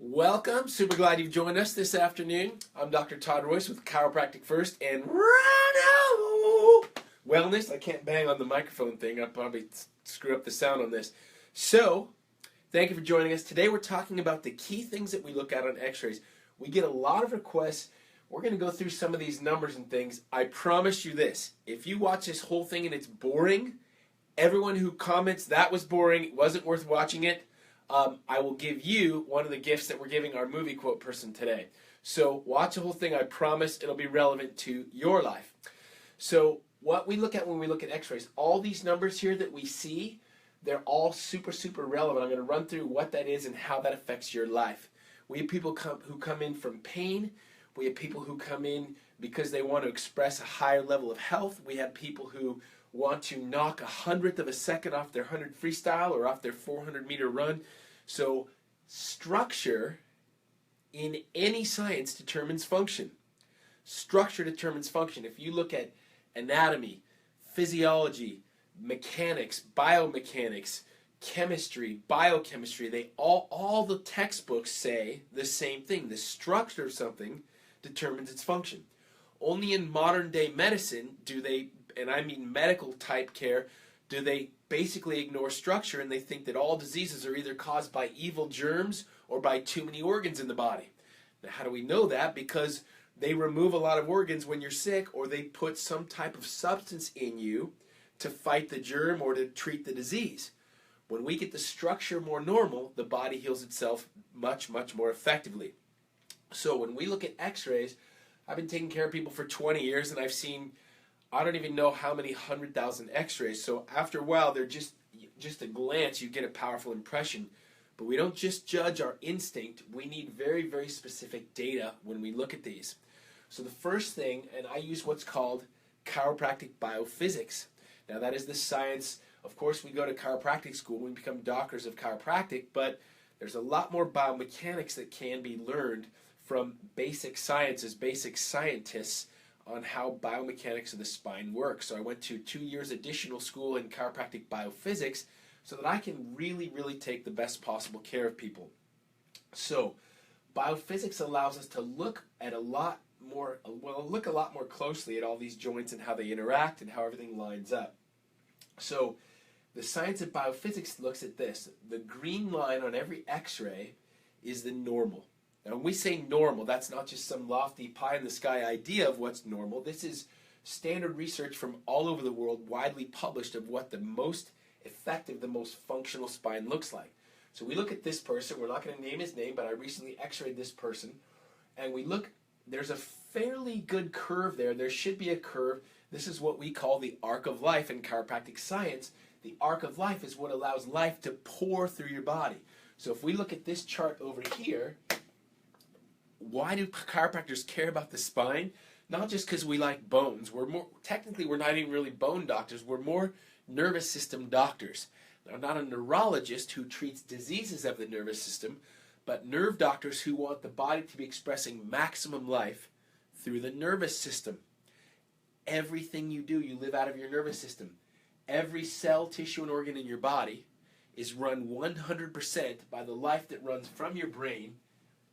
Welcome. Super glad you've joined us this afternoon. I'm Dr. Todd Royce with Chiropractic First and Rhino Wellness. I can't bang on the microphone thing. I'll probably screw up the sound on this. So, thank you for joining us. Today we're talking about the key things that we look at on x-rays. We get a lot of requests. We're going to go through some of these numbers and things. I promise you this. If you watch this whole thing and it's boring, everyone who comments that was boring, it wasn't worth watching it, I will give you one of the gifts that we're giving our movie quote person today. So watch the whole thing. I promise it'll be relevant to your life. So what we look at when we look at x-rays, all these numbers here that we see, they're all super relevant. I'm going to run through what that is and how that affects your life. We have people who come in from pain. We have people who come in because they want to express a higher level of health. We have people who want to knock 1/100th of a second off their 100 freestyle or off their 400-meter run. So structure in any science determines function. Structure determines function. If you look at anatomy, physiology, mechanics, biomechanics, chemistry, biochemistry, they all the textbooks say the same thing. The structure of something determines its function. Only in modern day medicine do they, and I mean medical type care, do they basically ignore structure and they think that all diseases are either caused by evil germs or by too many organs in the body. Now how do we know that? Because they remove a lot of organs when you're sick, or they put some type of substance in you to fight the germ or to treat the disease. When we get the structure more normal, the body heals itself much more effectively. So when we look at x-rays, I've been taking care of people for 20 years and I've seen, I don't even know how many 100,000 x-rays. So after a while, they're just a glance, you get a powerful impression. But we don't just judge our instinct. We need very specific data when we look at these. So the first thing, and I use what's called Chiropractic Biophysics. Now that is the science. Of course, we go to chiropractic school, we become doctors of chiropractic, but there's a lot more biomechanics that can be learned from basic sciences, basic scientists, on how biomechanics of the spine works. So I went to 2 years additional school in chiropractic biophysics so that I can really take the best possible care of people. So biophysics allows us to look at a lot more closely at all these joints and how they interact and how everything lines up. So the science of biophysics looks at this. The green line on every x-ray is the normal. Now when we say normal, that's not just some lofty pie-in-the-sky idea of what's normal. This is standard research from all over the world, widely published, of what the most effective, the most functional spine looks like. So we look at this person. We're not going to name his name, but I recently x-rayed this person. And we look, there's a fairly good curve there. There should be a curve. This is what we call the arc of life in chiropractic science. The arc of life is what allows life to pour through your body. So if we look at this chart over here, why do chiropractors care about the spine? Not just because we like bones. Technically we're not even really bone doctors. We're more nervous system doctors. Now, I'm not a neurologist who treats diseases of the nervous system, but nerve doctors who want the body to be expressing maximum life through the nervous system. Everything you do, you live out of your nervous system. Every cell, tissue, and organ in your body is run 100% by the life that runs from your brain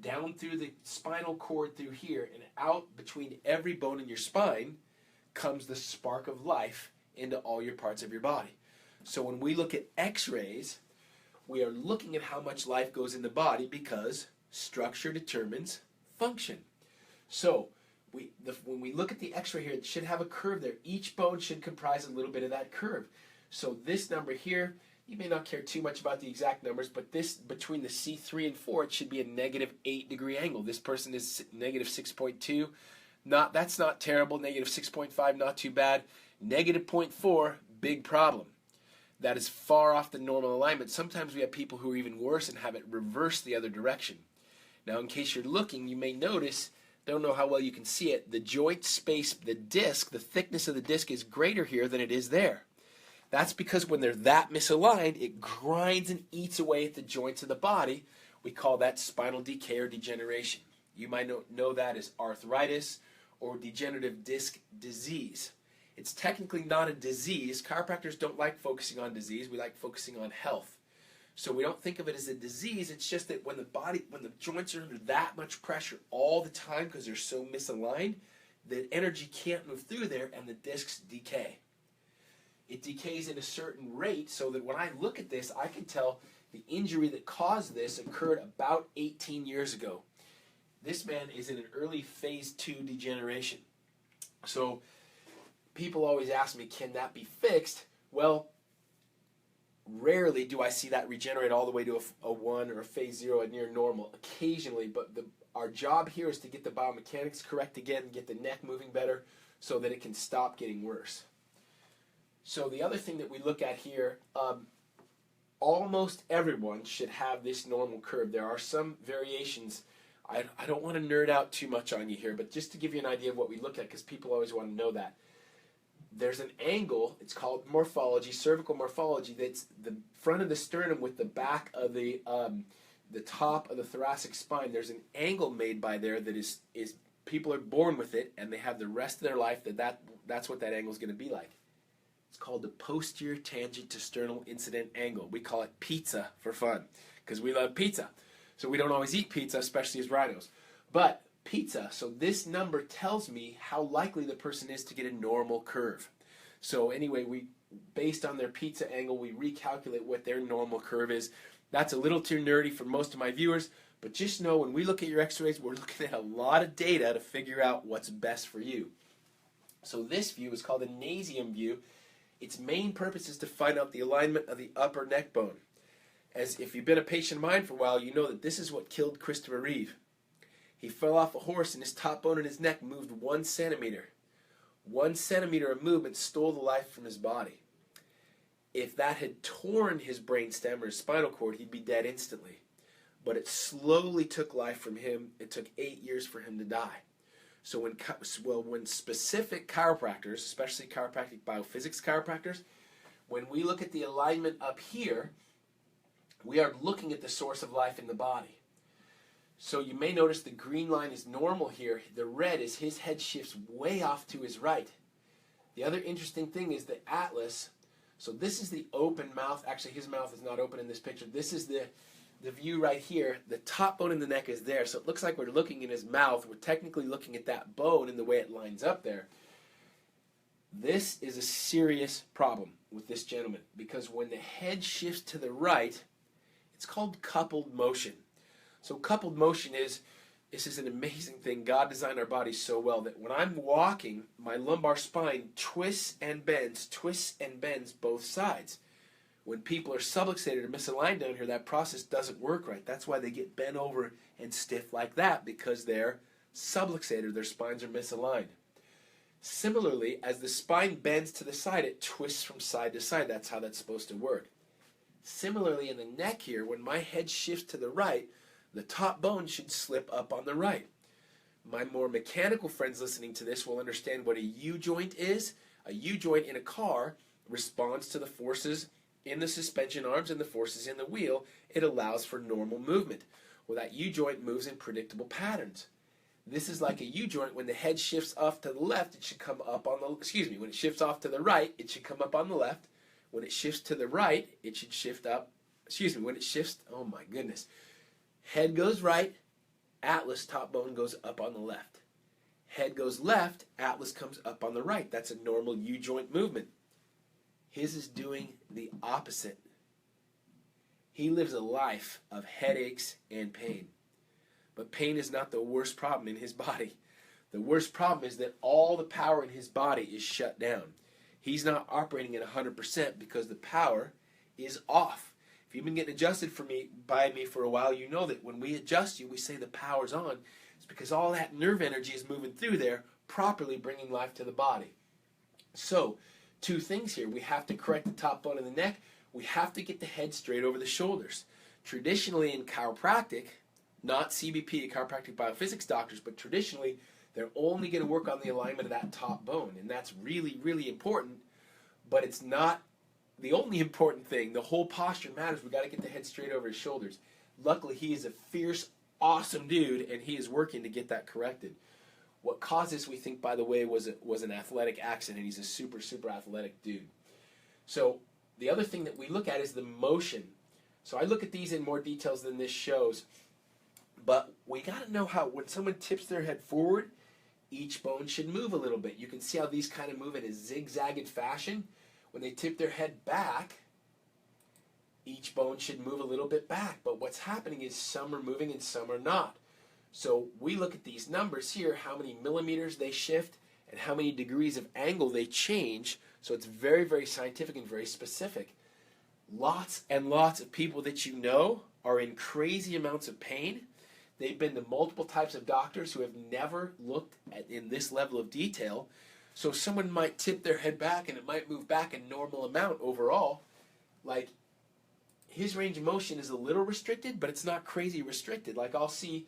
down through the spinal cord through here, and out between every bone in your spine comes the spark of life into all your parts of your body. So when we look at x-rays, we are looking at how much life goes in the body because structure determines function. So when we look at the x-ray here, it should have a curve there. Each bone should comprise a little bit of that curve. So this number here, you may not care too much about the exact numbers, but this, between the C3 and 4, it should be a -8-degree angle. This person is -6.2. That's not terrible. -6.5, not too bad. -0.4, big problem. That is far off the normal alignment. Sometimes we have people who are even worse and have it reversed the other direction. Now, in case you're looking, you may notice, don't know how well you can see it, the joint space, the disc, the thickness of the disc is greater here than it is there. That's because when they're that misaligned, it grinds and eats away at the joints of the body. We call that spinal decay or degeneration. You might know that as arthritis or degenerative disc disease. It's technically not a disease. Chiropractors don't like focusing on disease. We like focusing on health. So we don't think of it as a disease. It's just that when the joints are under that much pressure all the time because they're so misaligned, the energy can't move through there and the discs decay. It decays at a certain rate so that when I look at this, I can tell the injury that caused this occurred about 18 years ago. This man is in an early phase 2 degeneration. So people always ask me, can that be fixed? Well, rarely do I see that regenerate all the way to a 1 or a phase 0 at near normal. Occasionally, but our job here is to get the biomechanics correct again, get the neck moving better so that it can stop getting worse. So the other thing that we look at here, almost everyone should have this normal curve. There are some variations. I don't want to nerd out too much on you here, but just to give you an idea of what we look at, because people always want to know that. There's an angle, it's called morphology, cervical morphology, that's the front of the sternum with the back of the top of the thoracic spine. There's an angle made by there that is people are born with it, and they have the rest of their life that's what that angle is going to be like. It's called the posterior tangent to sternal incident angle. We call it pizza for fun because we love pizza. So we don't always eat pizza, especially as rhinos. But pizza, so this number tells me how likely the person is to get a normal curve. So anyway, based on their pizza angle, we recalculate what their normal curve is. That's a little too nerdy for most of my viewers, but just know when we look at your x-rays, we're looking at a lot of data to figure out what's best for you. So this view is called an Avm View. Its main purpose is to find out the alignment of the upper neck bone. As if you've been a patient of mine for a while, you know that this is what killed Christopher Reeve. He fell off a horse and his top bone in his neck moved 1 centimeter. 1 centimeter of movement stole the life from his body. If that had torn his brainstem or his spinal cord, he'd be dead instantly. But it slowly took life from him. It took 8 years for him to die. So when specific chiropractors, especially chiropractic biophysics chiropractors, when we look at the alignment up here, we are looking at the source of life in the body. So you may notice the green line is normal here. The red is his head shifts way off to his right. The other interesting thing is the atlas. So this is the open mouth. Actually, his mouth is not open in this picture. This is the view right here. The top bone in the neck is there. So it looks like we're looking in his mouth. We're technically looking at that bone and the way it lines up there. This is a serious problem with this gentleman because when the head shifts to the right, it's called coupled motion. So coupled motion is an amazing thing. God designed our bodies so well that when I'm walking, my lumbar spine twists and bends both sides. When people are subluxated or misaligned down here, that process doesn't work right. That's why they get bent over and stiff like that, because they're subluxated, their spines are misaligned. Similarly, as the spine bends to the side, it twists from side to side. That's how that's supposed to work. Similarly, in the neck here, when my head shifts to the right, the top bone should slip up on the right. My more mechanical friends listening to this will understand what a U-joint is. A U-joint in a car responds to the forces in the suspension arms and the forces in the wheel. It allows for normal movement. Well, that U-joint moves in predictable patterns. This is like a U-joint. When the head shifts off to the left, it should come up on the, when it shifts off to the right, it should come up on the left. When it shifts to the right, it should shift up, when it shifts, oh my goodness. Head goes right, atlas, top bone goes up on the left. Head goes left, atlas comes up on the right. That's a normal U-joint movement. His is doing the opposite. He lives a life of headaches and pain. But pain is not the worst problem in his body. The worst problem is that all the power in his body is shut down. He's not operating at 100% because the power is off. If you've been getting adjusted by me for a while, you know that when we adjust you, we say the power's on. It's because all that nerve energy is moving through there, properly bringing life to the body. So, 2 things here. We have to correct the top bone of the neck. We have to get the head straight over the shoulders. Traditionally in chiropractic, not CBP, chiropractic biophysics doctors, but traditionally, they're only going to work on the alignment of that top bone. And that's really, really important, but it's not the only important thing. The whole posture matters. We've got to get the head straight over his shoulders. Luckily, he is a fierce, awesome dude, and he is working to get that corrected. What caused this, we think, by the way, was an athletic accident. He's a super, super athletic dude. So the other thing that we look at is the motion. So I look at these in more details than this shows, but we got to know how when someone tips their head forward, each bone should move a little bit. You can see how these kind of move in a zigzagged fashion. When they tip their head back, each bone should move a little bit back, but what's happening is some are moving and some are not. So we look at these numbers here, how many millimeters they shift and how many degrees of angle they change. So it's very, very scientific and very specific. Lots and lots of people that you know are in crazy amounts of pain. They've been to multiple types of doctors who have never looked at in this level of detail. So someone might tip their head back and it might move back a normal amount overall. Like his range of motion is a little restricted, but it's not crazy restricted. Like I'll see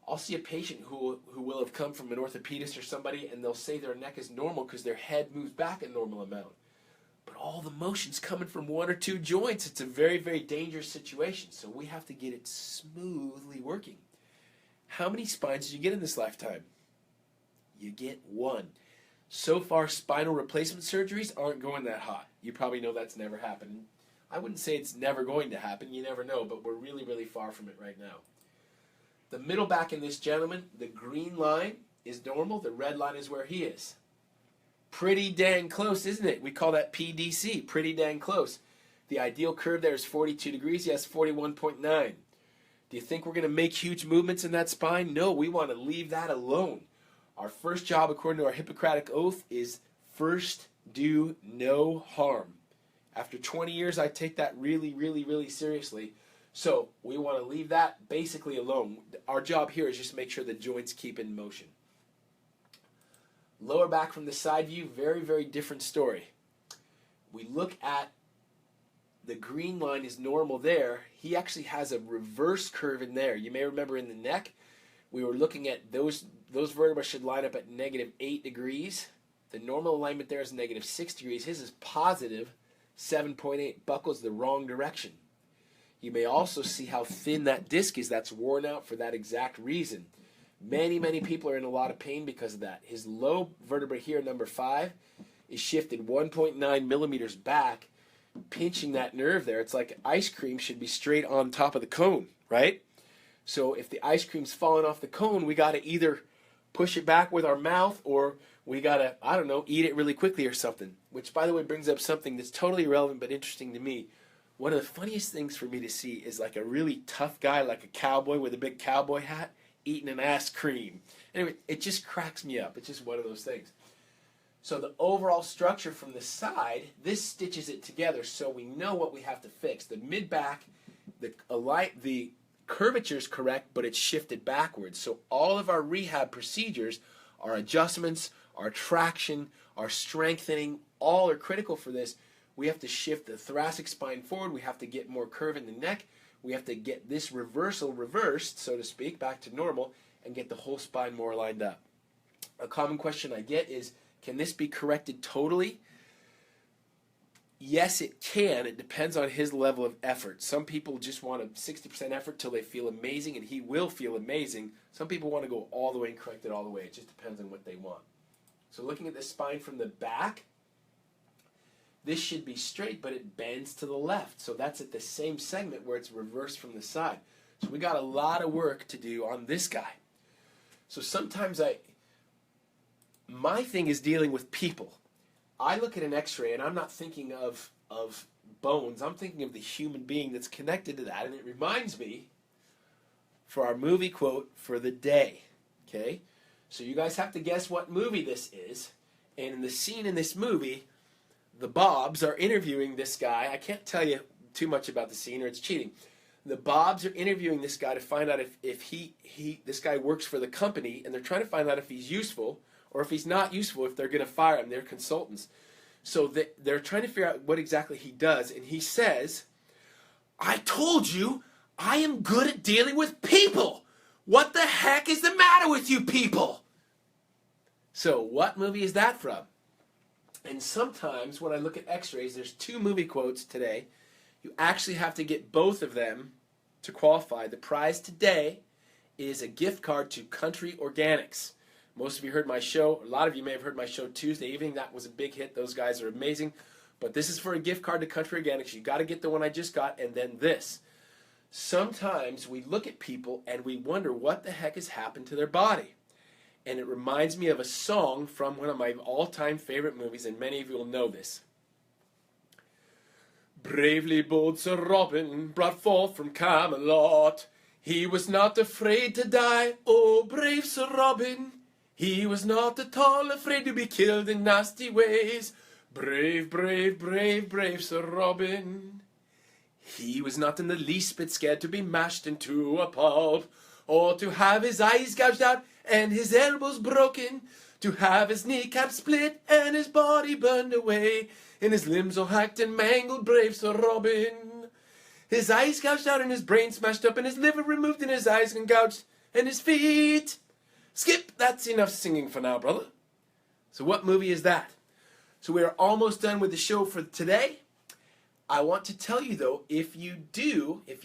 a patient who will have come from an orthopedist or somebody, and they'll say their neck is normal because their head moves back a normal amount. But all the motion's coming from one or two joints. It's a very, very dangerous situation. So we have to get it smoothly working. How many spines did you get in this lifetime? You get one. So far, spinal replacement surgeries aren't going that hot. You probably know that's never happened. I wouldn't say it's never going to happen. You never know, but we're really, really far from it right now. The middle back in this gentleman, the green line is normal. The red line is where he is. Pretty dang close, isn't it? We call that PDC, pretty dang close. The ideal curve there is 42 degrees. Yes, 41.9. Do you think we're going to make huge movements in that spine? No, we want to leave that alone. Our first job, according to our Hippocratic Oath, is first do no harm. After 20 years, I take that really, really, really seriously. So we want to leave that basically alone. Our job here is just to make sure the joints keep in motion. Lower back from the side view, very, very different story. We look at the green line is normal there. He actually has a reverse curve in there. You may remember in the neck, we were looking at those vertebrae should line up at -8 degrees. The normal alignment there is -6 degrees. His is positive 7.8, buckles the wrong direction. You may also see how thin that disc is. That's worn out for that exact reason. Many, many people are in a lot of pain because of that. His low vertebra here, number 5, is shifted 1.9 millimeters back, pinching that nerve there. It's like ice cream should be straight on top of the cone, right? So if the ice cream's falling off the cone, we got to either push it back with our mouth or we got to, I don't know, eat it really quickly or something. Which, by the way, brings up something that's totally irrelevant but interesting to me. One of the funniest things for me to see is like a really tough guy, like a cowboy with a big cowboy hat, eating an ice cream. Anyway, it just cracks me up. It's just one of those things. So the overall structure from the side, this stitches it together so we know what we have to fix. The mid-back, the curvature is correct, but it's shifted backwards. So all of our rehab procedures, our adjustments, our traction, our strengthening, all are critical for this. We have to shift the thoracic spine forward. We have to get more curve in the neck. We have to get this reversal reversed, so to speak, back to normal, and get the whole spine more lined up. A common question I get is, can this be corrected totally? Yes, it can. It depends on his level of effort. Some people just want a 60% effort till they feel amazing, and he will feel amazing. Some people want to go all the way and correct it all the way. It just depends on what they want. So looking at the spine from the back, this should be straight, but it bends to the left. So that's at the same segment where it's reversed from the side. So we got a lot of work to do on this guy. So sometimes my thing is dealing with people. I look at an x-ray and I'm not thinking of bones. I'm thinking of the human being that's connected to that. And it reminds me for our movie quote for the day. Okay? So you guys have to guess what movie this is. And in the scene in this movie, the Bobs are interviewing this guy. I can't tell you too much about the scene or it's cheating. The Bobs are interviewing this guy to find out if this guy works for the company, and they're trying to find out if he's useful or if he's not useful, if they're going to fire him. They're consultants. So they're trying to figure out what exactly he does, and he says, "I told you I am good at dealing with people. What the heck is the matter with you people?" So what movie is that from? And sometimes when I look at x-rays, there's 2 movie quotes today. You actually have to get both of them to qualify. The prize today is a gift card to Country Organics. Most of you heard my show. A lot of you may have heard my show Tuesday evening. That was a big hit. Those guys are amazing. But this is for a gift card to Country Organics. You got to get the one I just got and then this. sometimes we look at people and we wonder what the heck has happened to their body. And it reminds me of a song from one of my all-time favorite movies, and many of you will know this. Bravely bold Sir Robin brought forth from Camelot. He was not afraid to die, oh brave Sir Robin. He was not at all afraid to be killed in nasty ways. Brave, brave, brave, brave Sir Robin. He was not in the least bit scared to be mashed into a pulp, or to have his eyes gouged out and his elbows broken, to have his kneecap split and his body burned away, and his limbs all hacked and mangled, brave Sir Robin. His eyes gouged out and his brain smashed up and his liver removed and his eyes gouged and his feet. Skip, that's enough singing for now, brother. So what movie is that? So we are almost done with the show for today. I want to tell you though, if you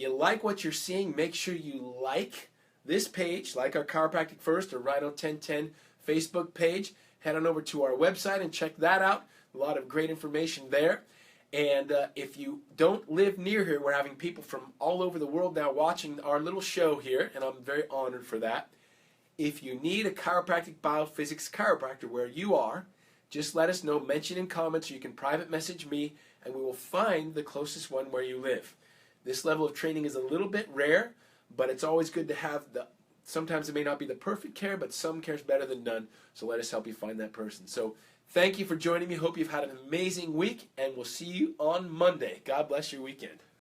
like what you're seeing, make sure you like this page, like our Chiropractic First or Rhino 1010 Facebook page. Head on over to our website and check that out. A lot of great information there. And if you don't live near here, we're having people from all over the world now watching our little show here, and I'm very honored for that. If you need a Chiropractic Biophysics chiropractor where you are, just let us know, mention in comments, or you can private message me, and we will find the closest one where you live. This level of training is a little bit rare, but it's always good to have sometimes it may not be the perfect care, but some care is better than none, so let us help you find that person. So thank you for joining me. Hope you've had an amazing week, and we'll see you on Monday. God bless your weekend.